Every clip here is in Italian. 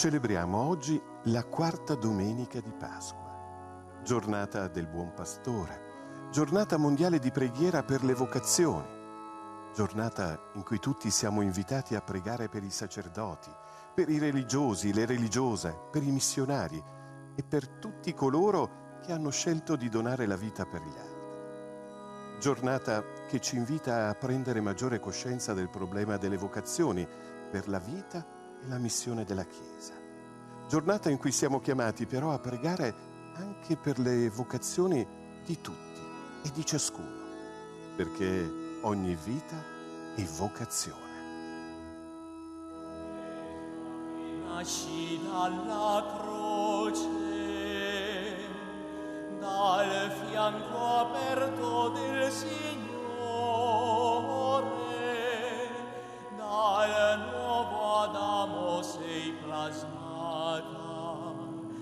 Celebriamo oggi la quarta domenica di Pasqua, giornata del Buon Pastore, giornata mondiale di preghiera per le vocazioni, giornata in cui tutti siamo invitati a pregare per i sacerdoti, per i religiosi, le religiose, per i missionari e per tutti coloro che hanno scelto di donare la vita per gli altri. Giornata che ci invita a prendere maggiore coscienza del problema delle vocazioni per la vita e la missione della Chiesa. Giornata in cui siamo chiamati però a pregare anche per le vocazioni di tutti e di ciascuno, perché ogni vita è vocazione. Nasci dalla croce, dal fianco aperto del Signore, dal nuovo Adamo sei plasmata,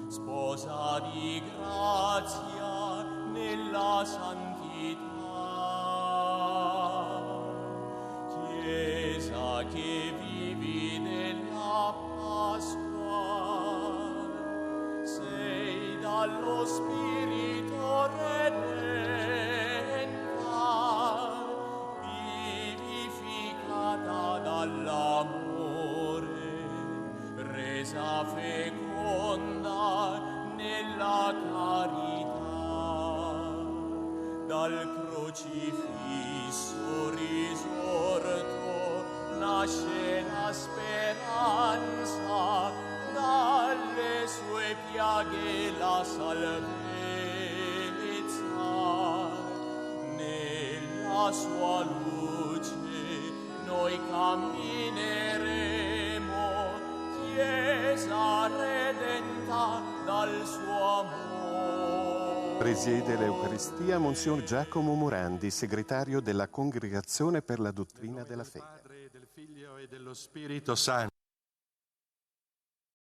sposa di grazia nella santità. Chiesa che vivi nella Pasqua, sei dallo Spirito redenta, vivificata dall'amore, resa feconda nella carità, dal crocifisso risorto nasce la speranza, dalle sue piaghe la salvezza, nella sua luce noi cammineremo, Chiesa redenta dal suo amore. Presiede l'Eucaristia Monsignor Giacomo Morandi, segretario della Congregazione per la Dottrina della Fede. Del Padre, del Figlio e dello Spirito Santo.